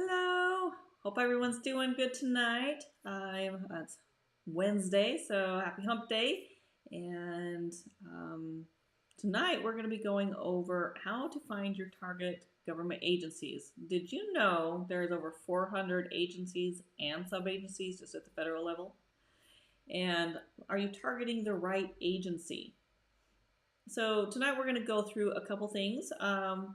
Hello. Hope everyone's doing good tonight. It's Wednesday, so happy hump day. And tonight we're going to be going over how to find your target government agencies. Did you know there's over 400 agencies and sub-agencies just at the federal level? And are you targeting the right agency? So tonight we're going to go through a couple things.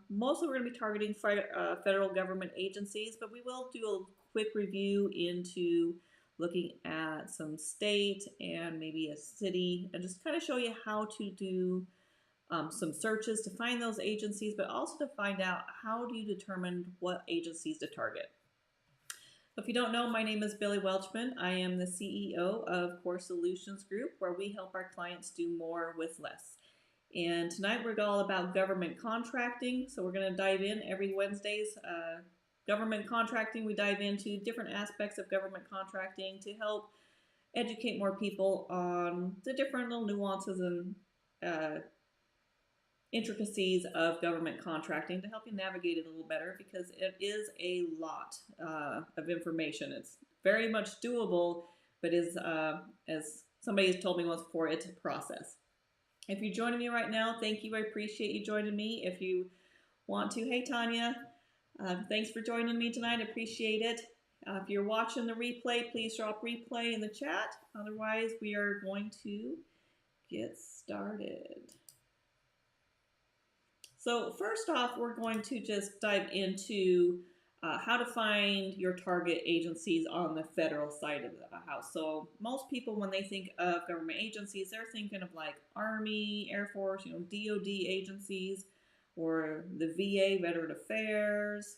Mostly we're going to be targeting federal government agencies, but we will do a quick review into looking at some state and maybe a city and just kind of show you how to do some searches to find those agencies, but also to find out how do you determine what agencies to target. If you don't know, my name is Billy Welchman. I am the CEO of Core Solutions Group, where we help our clients do more with less. And tonight we're all about government contracting. So we're going to dive in every Wednesdays. Government contracting, we dive into different aspects of government contracting to help educate more people on the different little nuances and intricacies of government contracting to help you navigate it a little better, because it is a lot of information. It's very much doable, but is, as somebody has told me once before, it's a process. If you're joining me right now, thank you. I appreciate you joining me. If you want to, hey Tanya, thanks for joining me tonight. I appreciate it. If you're watching the replay, please drop replay in the chat. Otherwise, we are going to get started. So first off, we're going to just dive into how to find your target agencies on the federal side of the house. So most people, when they think of government agencies, they're thinking of like Army, Air Force, DOD agencies, or the VA, Veteran Affairs,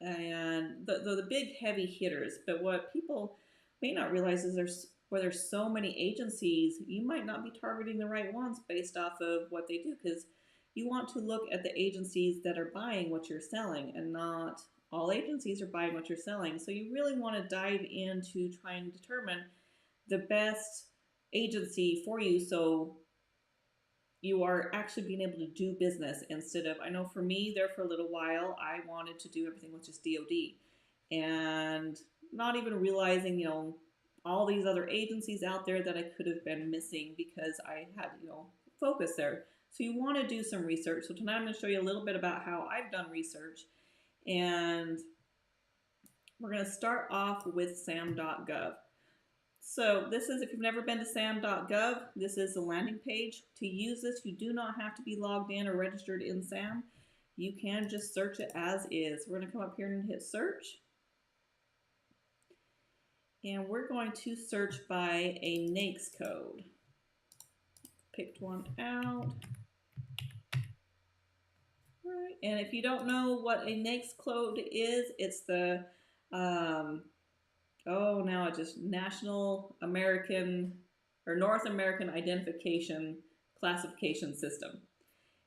and the big heavy hitters. But what people may not realize is there's so many agencies, you might not be targeting the right ones based off of what they do, because you want to look at the agencies that are buying what you're selling, and not all agencies are buying what you're selling. So you really want to dive into trying to determine the best agency for you, so you are actually being able to do business instead of, I know for me there for a little while, I wanted to do everything with just DOD and not even realizing, all these other agencies out there that I could have been missing because I had, focus there. So you want to do some research. So tonight I'm going to show you a little bit about how I've done research. And we're going to start off with sam.gov. So this is, if you've never been to sam.gov, this is the landing page. To use this, you do not have to be logged in or registered in SAM. You can just search it as is. We're going to come up here and hit search. And we're going to search by a NAICS code. Picked one out. Right. And if you don't know what a NAICS code is, it's the, now it just National American or North American Identification Classification System.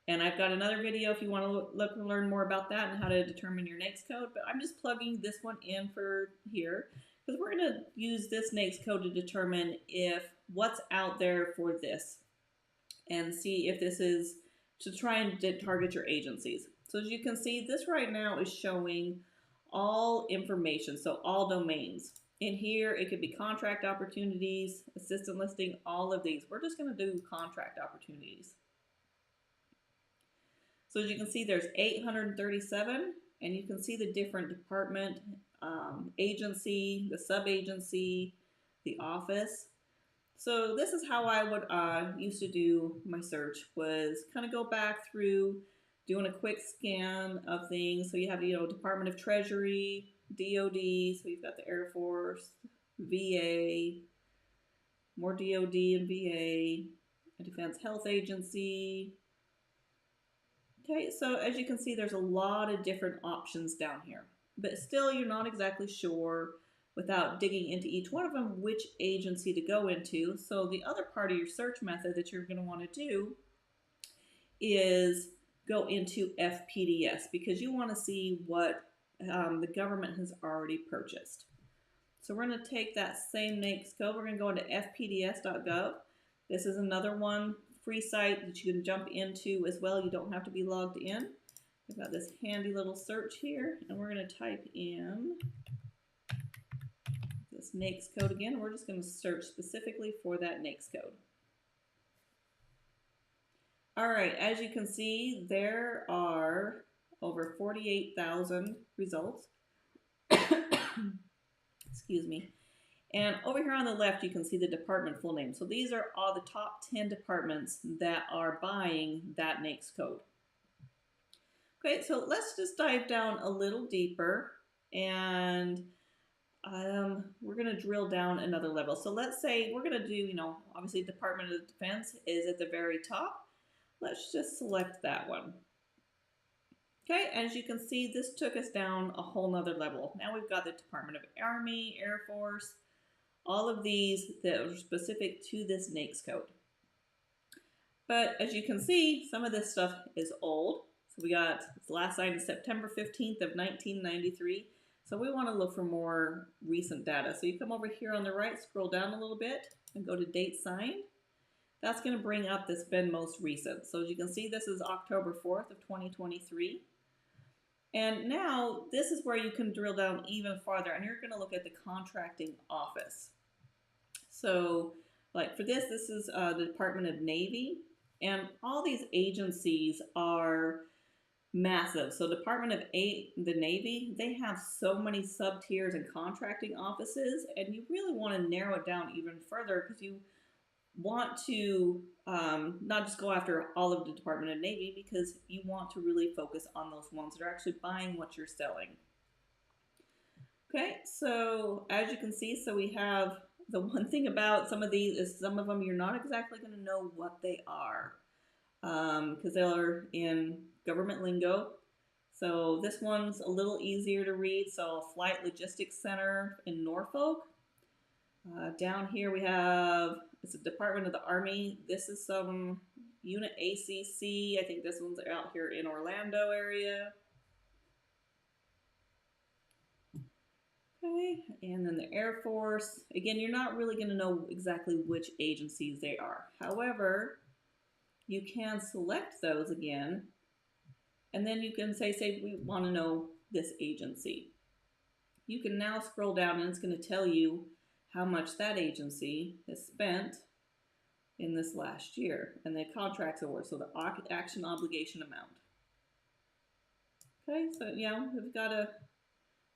And I've got another video if you want to learn more about that and how to determine your NAICS code, but I'm just plugging this one in for here because we're going to use this NAICS code to determine if what's out there for this and see if this is to try and target your agencies. So as you can see, this right now is showing all information, so all domains. In here, it could be contract opportunities, assistant listing, all of these. We're just going to do contract opportunities. So as you can see, there's 837, and you can see the different department, agency, the sub-agency, the office. So this is how I would used to do my search, was kind of go back through doing a quick scan of things. So you have, Department of Treasury, DOD, so you've got the Air Force, VA, more DOD and VA, a Defense Health Agency. Okay, so as you can see, there's a lot of different options down here, but still you're not exactly sure without digging into each one of them which agency to go into. So the other part of your search method that you're going to want to do is go into FPDS, because you want to see what the government has already purchased. So we're going to take that same NAICS code. We're going to go into fpds.gov. This is another one, free site that you can jump into as well. You don't have to be logged in. I've got this handy little search here, and we're going to type in this NAICS code again. We're just going to search specifically for that NAICS code. All right, as you can see, there are over 48,000 results. Excuse me. And over here on the left, you can see the department full name. So these are all the top 10 departments that are buying that NAICS code. Okay, so let's just dive down a little deeper, and we're going to drill down another level. So let's say we're going to do, obviously Department of Defense is at the very top. Let's just select that one. Okay, as you can see, this took us down a whole nother level. Now we've got the Department of Army, Air Force, all of these that are specific to this NAICS code. But as you can see, some of this stuff is old. So we got its last signed September 15th of 1993. So we want to look for more recent data. So you come over here on the right, scroll down a little bit, and go to date signed. That's going to bring up this been most recent. So as you can see, this is October 4th of 2023. And now this is where you can drill down even farther, and you're going to look at the contracting office. So like for this is the Department of Navy, and all these agencies are massive. So Department of the Navy, they have so many sub-tiers and contracting offices, and you really want to narrow it down even further because you want to not just go after all of the Department of Navy, because you want to really focus on those ones that are actually buying what you're selling. Okay, so as you can see, so we have the one thing about some of these is some of them you're not exactly going to know what they are because they're in government lingo. So this one's a little easier to read. So Flight Logistics Center in Norfolk. Down here we have, it's a Department of the Army. This is some unit ACC. I think this one's out here in Orlando area. Okay, and then the Air Force. Again, you're not really going to know exactly which agencies they are. However, you can select those again, and then you can say we want to know this agency. You can now scroll down, and it's going to tell you how much that agency has spent in this last year, and the contracts award, so the action obligation amount. Okay, so yeah, we've got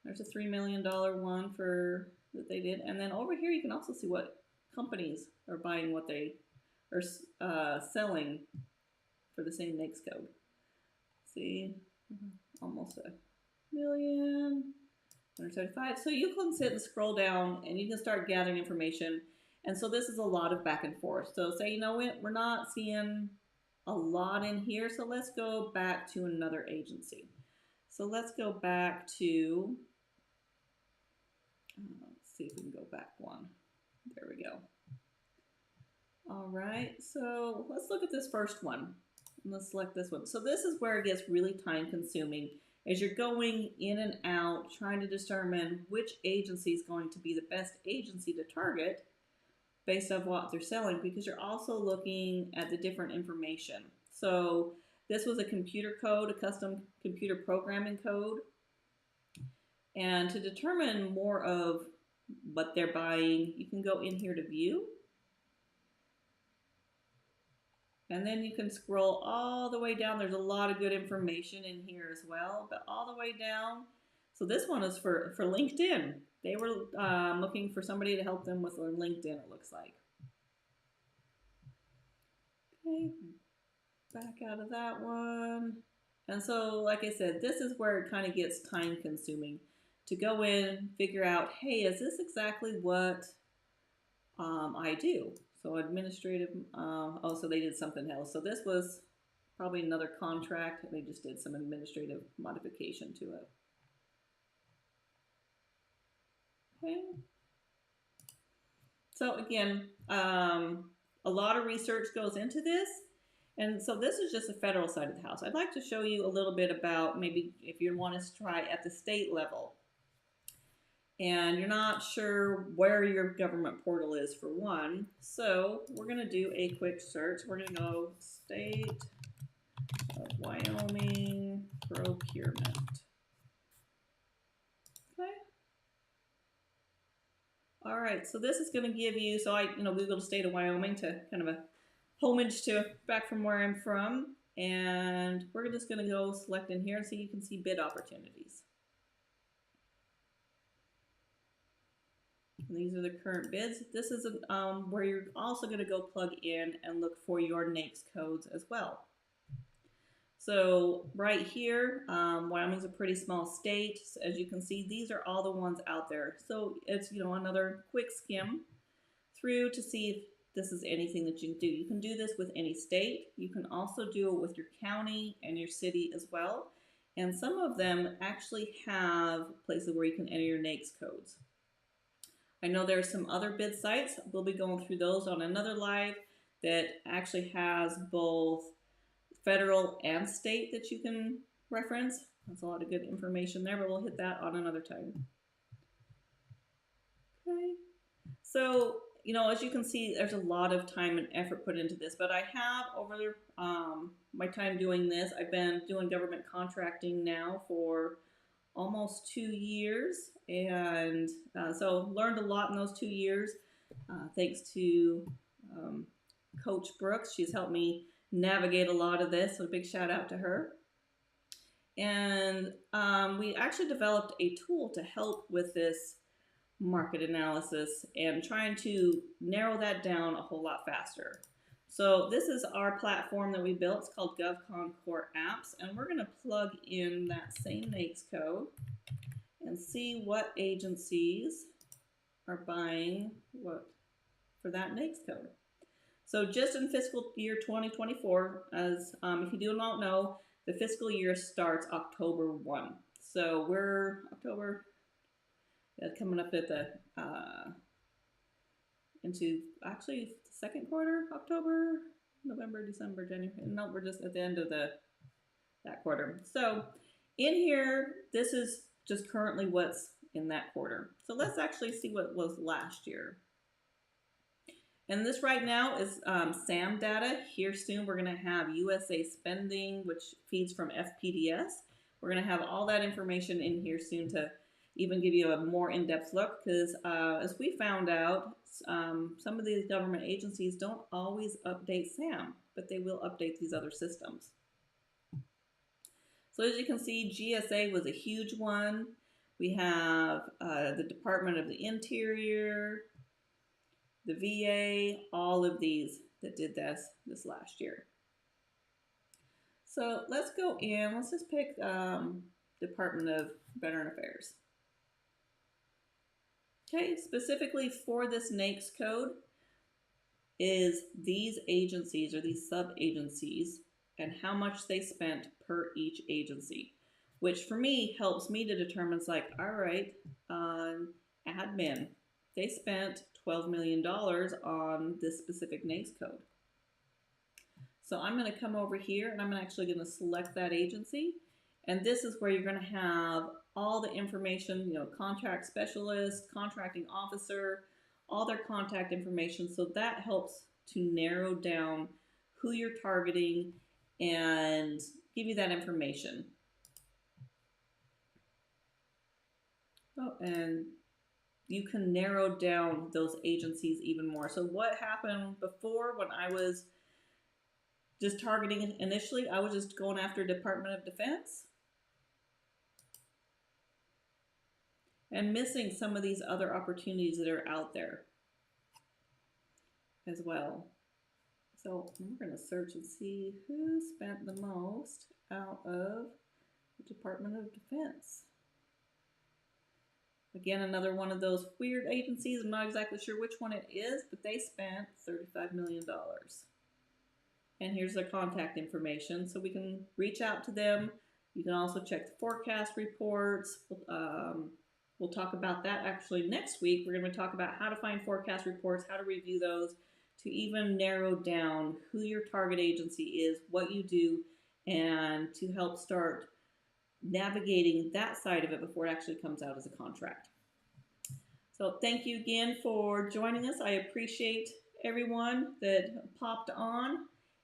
there's a $3 million one for that they did, and then over here you can also see what companies are buying what they are selling for the same NAICS code. See, almost $1 million. 175. So you can sit and scroll down and you can start gathering information. And so this is a lot of back and forth. So say, you know what, we're not seeing a lot in here. So let's go back to another agency. So let's go back to, let's see if we can go back one. There we go. All right, so let's look at this first one. And let's select this one. So this is where it gets really time consuming. As you're going in and out, trying to determine which agency is going to be the best agency to target based on what they're selling, because you're also looking at the different information. So this was a computer code, a custom computer programming code. And to determine more of what they're buying, you can go in here to view. And then you can scroll all the way down. There's a lot of good information in here as well, but all the way down. So this one is for LinkedIn. They were looking for somebody to help them with their LinkedIn, it looks like. Okay, back out of that one. And so, like I said, this is where it kind of gets time consuming to go in, figure out, hey, is this exactly what I do? So administrative, oh, so they did something else. So this was probably another contract. They just did some administrative modification to it. Okay. So again, a lot of research goes into this. And so this is just the federal side of the house. I'd like to show you a little bit about maybe if you want to try at the state level. And you're not sure where your government portal is for one. So we're going to do a quick search. We're going to go state of Wyoming procurement. Okay. All right, so this is going to give you, so I, Googled the state of Wyoming to kind of a homage to back from where I'm from. And we're just going to go select in here so you can see bid opportunities. And these are the current bids. This is where you're also going to go plug in and look for your NAICS codes as well. So right here, Wyoming's a pretty small state. So as you can see, these are all the ones out there. So it's, another quick skim through to see if this is anything that you can do. You can do this with any state. You can also do it with your county and your city as well. And some of them actually have places where you can enter your NAICS codes. I know there are some other bid sites. We'll be going through those on another live that actually has both federal and state that you can reference. That's a lot of good information there, but we'll hit that on another time. Okay. So, as you can see, there's a lot of time and effort put into this, but I have over my time doing this, I've been doing government contracting now for almost 2 years, and so learned a lot in those 2 years, thanks to Coach Brooks. She's helped me navigate a lot of this, so a big shout out to her. And we actually developed a tool to help with this market analysis and trying to narrow that down a whole lot faster. So this is our platform that we built. It's called GovCon Core Apps, and we're going to plug in that same NAICS code and see what agencies are buying what for that NAICS code. So just in fiscal year 2024, as if you do not know, the fiscal year starts October 1. So we're October, coming up at the into actually the second quarter, October, November, December, January. No, we're just at the end of that quarter. So in here, this is just currently what's in that quarter. So let's actually see what was last year. And this right now is SAM data. Here soon we're going to have USA spending, which feeds from FPDS. We're going to have all that information in here soon to even give you a more in-depth look, because as we found out, some of these government agencies don't always update SAM, but they will update these other systems. So as you can see, GSA was a huge one. We have the Department of the Interior, the VA, all of these that did this last year. So let's go in, let's just pick Department of Veteran Affairs. Okay, specifically for this NAICS code is these agencies or these sub-agencies and how much they spent per each agency, which for me helps me to determine, it's like, all right, admin, they spent $12 million on this specific NAICS code. So I'm going to come over here and I'm actually going to select that agency. And this is where you're going to have all the information, contract specialist, contracting officer, all their contact information. So that helps to narrow down who you're targeting and give you that information. Oh, and you can narrow down those agencies even more. So what happened before, when I was just targeting initially, I was just going after Department of Defense and missing some of these other opportunities that are out there as well. So we're going to search and see who spent the most out of the Department of Defense. Again, another one of those weird agencies. I'm not exactly sure which one it is, but they spent $35 million. And here's their contact information, so we can reach out to them. You can also check the forecast reports. We'll talk about that actually next week. We're going to talk about how to find forecast reports, how to review those, to even narrow down who your target agency is, what you do, and to help start navigating that side of it before it actually comes out as a contract. So thank you again for joining us. I appreciate everyone that popped on,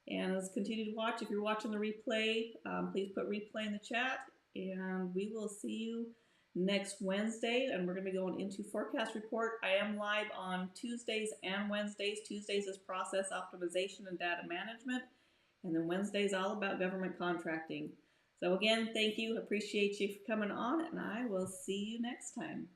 And let's continue to watch. If you're watching the replay, please put replay in the chat. And we will see you next Wednesday. And we're going to be going into forecast report. I am live on Tuesdays and Wednesdays. Tuesdays is process optimization and data management. And then Wednesday's all about government contracting. So again, thank you. Appreciate you for coming on. And I will see you next time.